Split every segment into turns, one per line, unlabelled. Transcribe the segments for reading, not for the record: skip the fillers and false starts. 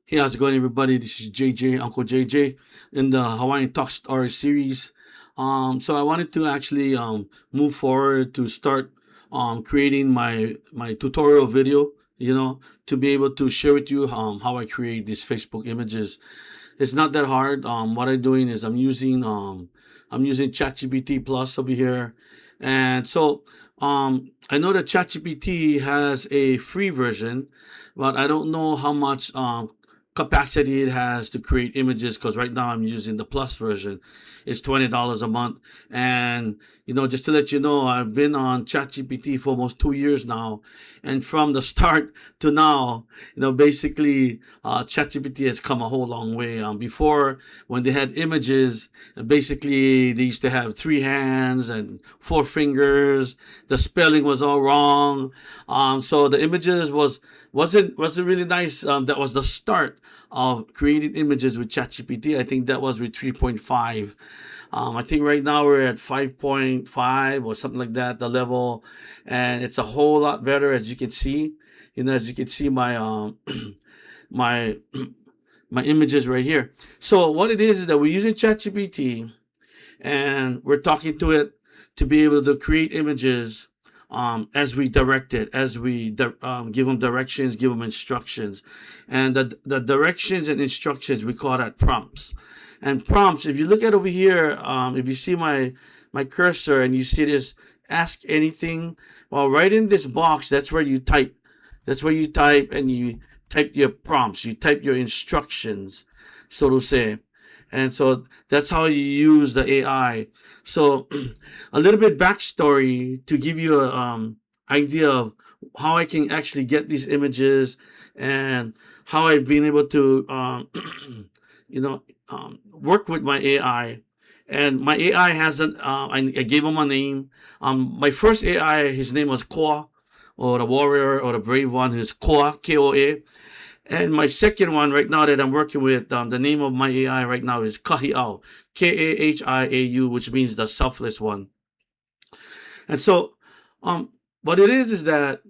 Hey, how's it going, everybody? This is JJ, Uncle JJ, in the Hawaiian Talk Story series. So I wanted to actually move forward to start creating my tutorial video. To be able to share with you how I create these Facebook images. It's not that hard. What I'm doing is I'm using ChatGPT Plus over here, and so I know that ChatGPT has a free version, but I don't know how much capacity it has to create images, because right now I'm using the plus version. It's $20 a month. And just to let you know, I've been on ChatGPT for almost 2 years now. And from the start to now, basically ChatGPT has come a whole long way. Before, when they had images, basically they used to have three hands and four fingers. The spelling was all wrong. So the images wasn't really nice. That was the start of creating images with ChatGPT. I think that was with 3.5. I think right now we're at 5.5 or something like that, the level, and it's a whole lot better, as you can see. As you can see my my my images right here. So what it is that we're using ChatGPT, and we're talking to it to be able to create images as we direct it, as we give them directions, give them instructions. And the directions and instructions, we call that prompts. And prompts, if you look at over here, if you see my cursor and you see this ask anything, well, right in this box, that's where you type. That's where you type, and you type your prompts, you type your instructions, so to say. And so that's how you use the AI. So a little bit backstory to give you a idea of how I can actually get these images, and how I've been able to work with my AI. And my AI hasn't. I gave him a name. My first AI, his name was Koa, or the warrior, or the brave one. Who's Koa, Koa. And my second one right now that I'm working with, the name of my AI right now is Kahiau, Kahiau, which means the selfless one. And so, what it is that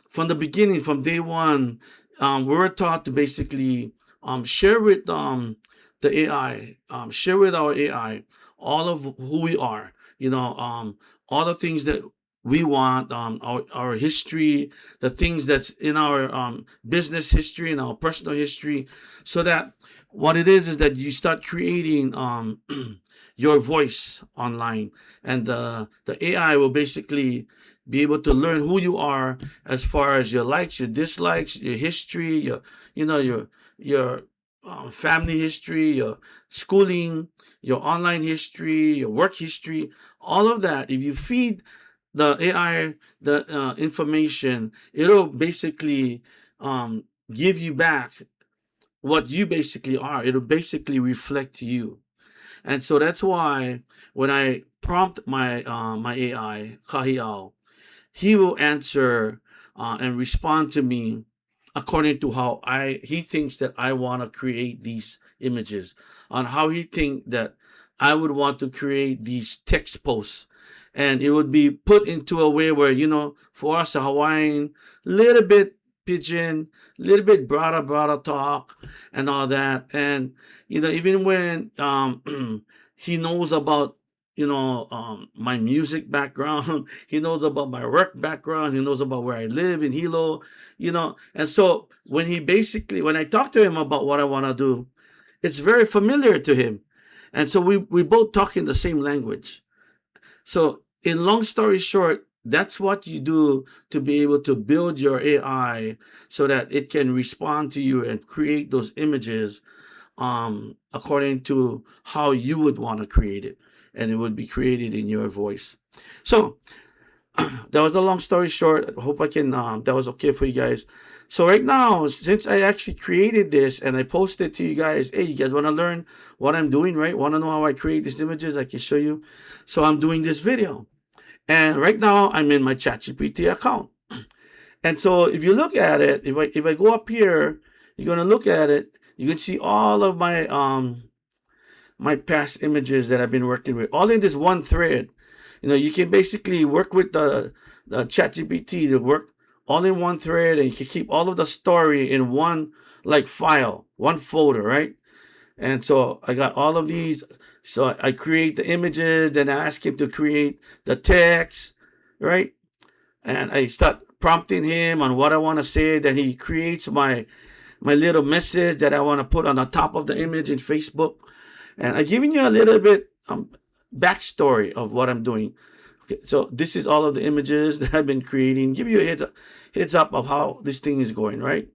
from the beginning, from day one, we were taught to basically share with the AI, share with our AI all of who we are, all the things that we want, our history, the things that's in our business history and our personal history, so that what it is that you start creating your voice online, and the AI will basically be able to learn who you are, as far as your likes, your dislikes, your history, your family history, your schooling, your online history, your work history, all of that. If you feed the AI the information, it'll basically give you back what you basically are. It'll basically reflect you. And so that's why when I prompt my AI, Kahiao, he will answer and respond to me according to how he thinks that I want to create these images, on how he think that I would want to create these text posts. And it would be put into a way where, for us, a Hawaiian, little bit pidgin, little bit brada talk, and all that. And even when he knows about my music background, he knows about my work background, he knows about where I live in Hilo, and so when I talk to him about what I want to do, it's very familiar to him. And so we both talk in the same language. So, in long story short, that's what you do to be able to build your AI, so that it can respond to you and create those images according to how you would want to create it. And it would be created in your voice. So, that was a long story short. I hope that was okay for you guys. So right now, since I actually created this and I posted to you guys, hey, you guys want to learn what I'm doing, right? Want to know how I create these images? I can show you. So I'm doing this video. And right now I'm in my ChatGPT account. And so if you look at it, if I go up here, you're going to look at it, you can see all of my past images that I've been working with, all in this one thread. You can basically work with the ChatGPT to work all in one thread, and you can keep all of the story in one like file, one folder, right? And so I got all of these. So I create the images, then I ask him to create the text, right? And I start prompting him on what I want to say. Then he creates my little message that I want to put on the top of the image in Facebook. And I'm giving you a little bit backstory of what I'm doing. Okay, so this is all of the images that I've been creating. Give you a heads up of how this thing is going, right?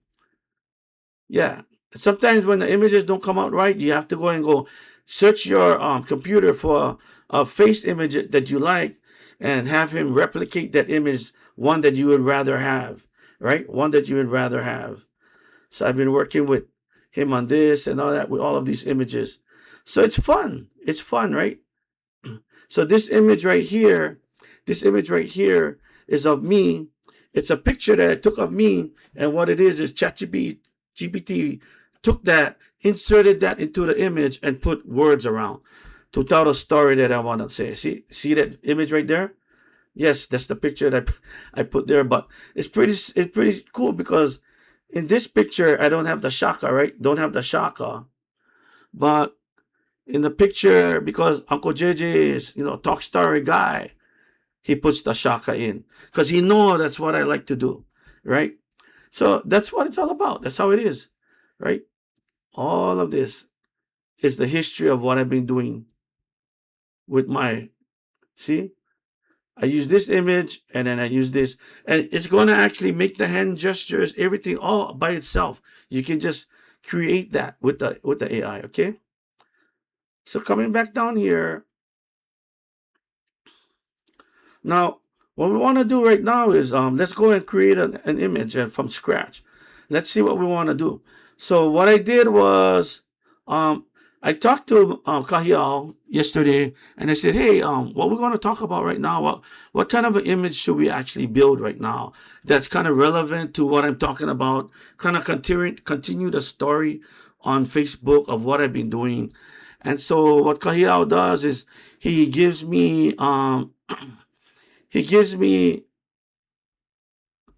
Yeah. Sometimes when the images don't come out right, you have to go and go search your computer for a face image that you like and have him replicate that image, one that you would rather have, right? One that you would rather have. So I've been working with him on this and all that with all of these images. So it's fun. It's fun, right? So this image right here is of me. It's a picture that I took of me, and what it is ChatGPT took that, inserted that into the image, and put words around to tell the story that I want to say. See that image right there? Yes, that's the picture that I put there. But it's pretty cool because in this picture I don't have the shaka, right? Don't have the shaka, but in the picture, because Uncle JJ is, talk story guy, he puts the shaka in because he know that's what I like to do, right? So that's what it's all about. That's how it is, right? All of this is the history of what I've been doing with my. See, I use this image and then I use this, and it's going to actually make the hand gestures, everything all by itself. You can just create that with the AI. Okay. So coming back down here, now, what we want to do right now is let's go and create an image from scratch. Let's see what we want to do. So what I did was um, I talked to Cahiel yesterday, and I said, "Hey, what we're going to talk about right now? What kind of an image should we actually build right now that's kind of relevant to what I'm talking about? Kind of continue the story on Facebook of what I've been doing." And so what Cahiel does is he gives me he gives me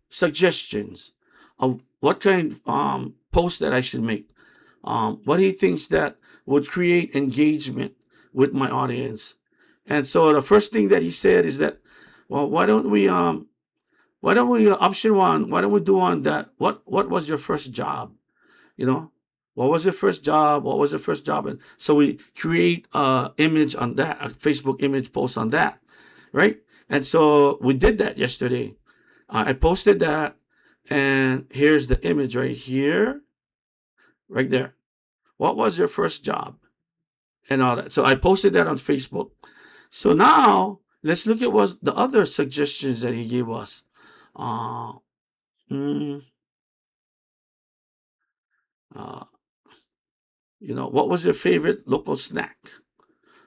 suggestions of what kind of post that I should make. What he thinks that would create engagement with my audience. And so the first thing that he said is that, well, why don't we option one? Why don't we do on that? What was your first job? You know, what was your first job? What was your first job? And so we create a image on that, a Facebook image post on that, right? And so we did that yesterday. I posted that, and here's the image right here, right there. What was your first job? And all that. So I posted that on Facebook. So now let's look at what the other suggestions that he gave us. Uh, mm, uh, what was your favorite local snack?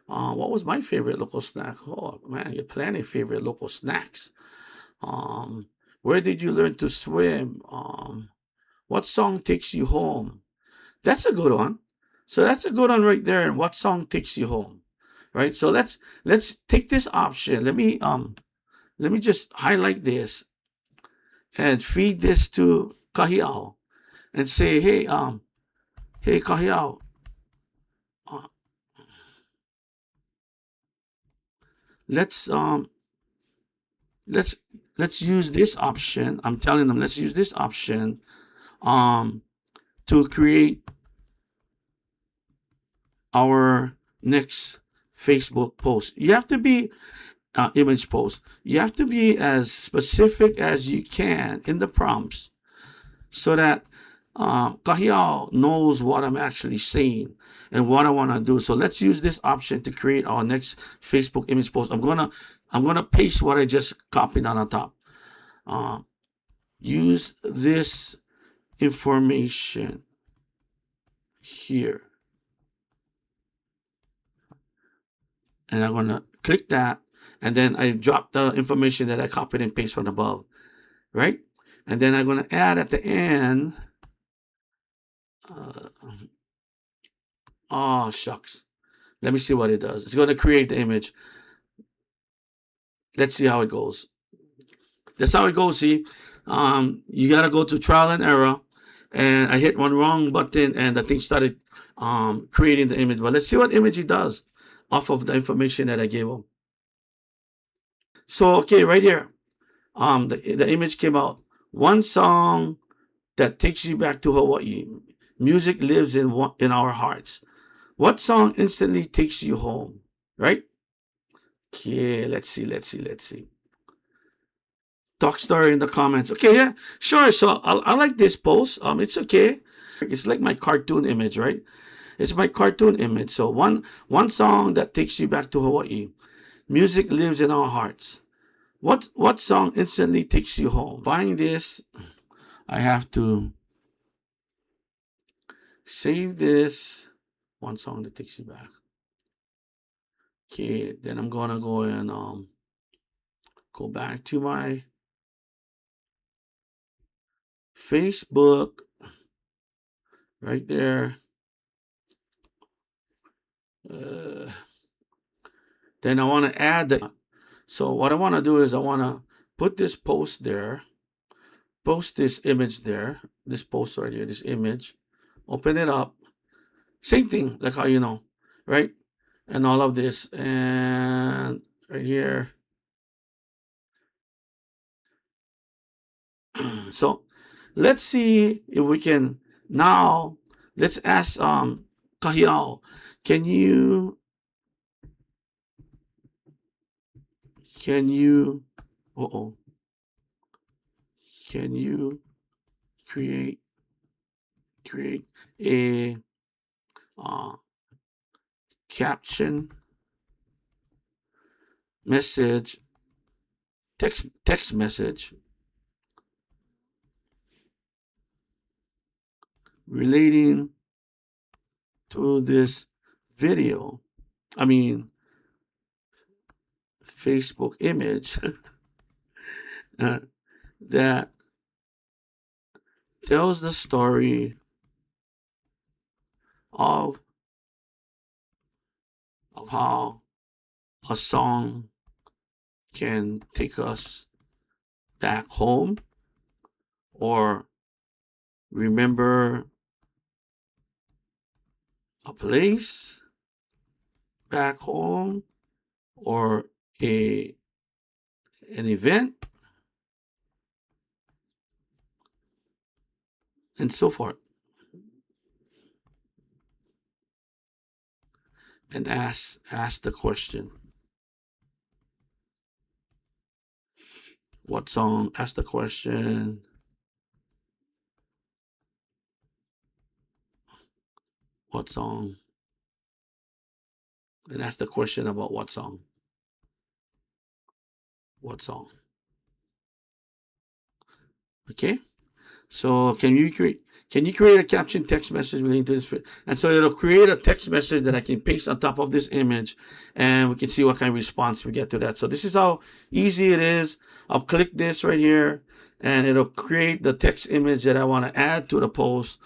What was my favorite local snack? Oh man, you plenty of favorite local snacks. Um, where did you learn to swim? What song takes you home? That's a good one. So that's a good one right there. And what song takes you home? Right. So let's take this option. Let me just highlight this and feed this to Kahiao and say, hey Kahiao, uh, let's um let's let's use this option. I'm telling them let's use this option um to create our next Facebook post. You have to be image post. You have to be as specific as you can in the prompts so that Cahiel knows what I'm actually saying and what I want to do. So let's use this option to create our next Facebook image post. I'm gonna paste what I just copied on the top. Uh, use this information here, and I'm gonna click that, and then I drop the information that I copied and pasted from above, right? And then I'm gonna add at the end. Uh, oh shucks. Let me see what it does. It's gonna create the image. Let's see how it goes. That's how it goes. See, You gotta go to trial and error. And I hit one wrong button, and the thing started creating the image. But let's see what image it does off of the information that I gave him. So okay, right here, the image came out. One song that takes you back to Hawaii. Music lives in our hearts. What song instantly takes you home? Right? Okay, let's see. Talk story in the comments. Okay, yeah, sure. So I like this post. It's okay. It's like my cartoon image, right? It's my cartoon image. So one song that takes you back to Hawaii. Music lives in our hearts. What song instantly takes you home? Find this. I have to save this. One song that takes you back. Okay, then I'm gonna go and go back to my Facebook right there. Uh, then I want to add the. So what I want to do is I want to put this post there, post this image there, this post right here, this image, open it up. Same thing, like how you know, right? And all of this, and right here. So let's see if we can now. Let's ask Kahiao, can you oh can you create a uh, caption message text message relating to this video? I mean Facebook image uh, that tells the story of how a song can take us back home, or remember a place back home, or a an event, and so forth. And ask the question, what song? Ask the question, what song? And ask the question about what song? What song? Okay. So can you create a caption text message relating to this? And so it'll create a text message that I can paste on top of this image, and we can see what kind of response we get to that. So this is how easy it is. I'll click this right here, and it'll create the text image that I want to add to the post.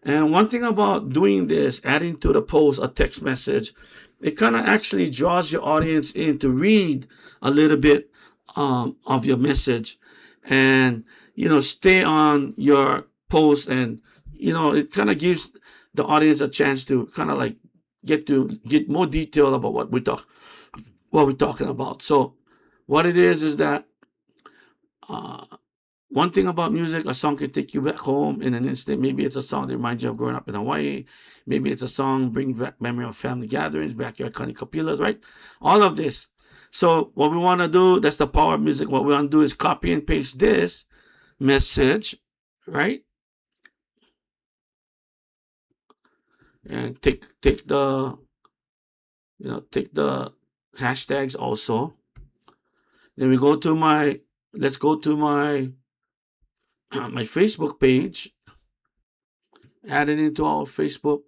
And one thing about doing this, adding to the post a text message, it kind of actually draws your audience in to read a little bit of your message, and stay on your post, and it kind of gives the audience a chance to kind of like get more detail about what we're talking about. So what it is that uh, one thing about music, a song can take you back home in an instant. Maybe it's a song that reminds you of growing up in Hawaii. Maybe it's a song bring back memory of family gatherings, backyard kanikapilas, right? All of this. So what we want to do, that's the power of music. What we want to do is copy and paste this message, right? And take the take the hashtags also. Then we go to let's go to my my Facebook page. Add it into our Facebook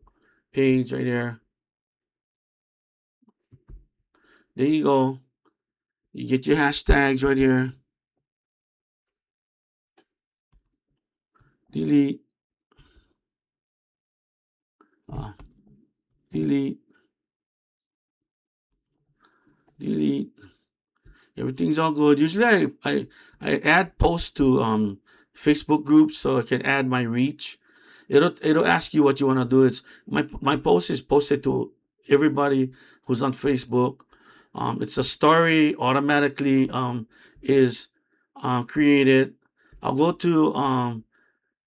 page right there. There you go. You get your hashtags right here. Delete. Uh, delete. Delete. Everything's all good. Usually I add posts to Facebook groups so I can add my reach. It'll ask you what you want to do. It's my post is posted to everybody who's on Facebook. It's a story automatically is created. I'll go to um,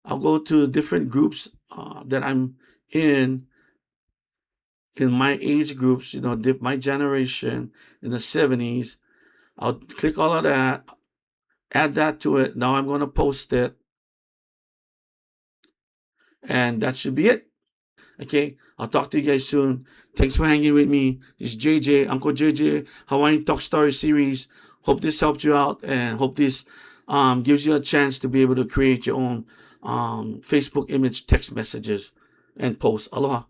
I'll go to different groups that I'm in in my age groups. My generation in the 70s. I'll click all of that, add that to it. Now I'm going to post it, and that should be it. Okay, I'll talk to you guys soon. Thanks for hanging with me. This is JJ, Uncle JJ, Hawaiian Talk Story Series. Hope this helped you out, and hope this gives you a chance to be able to create your own Facebook image text messages and posts. Aloha.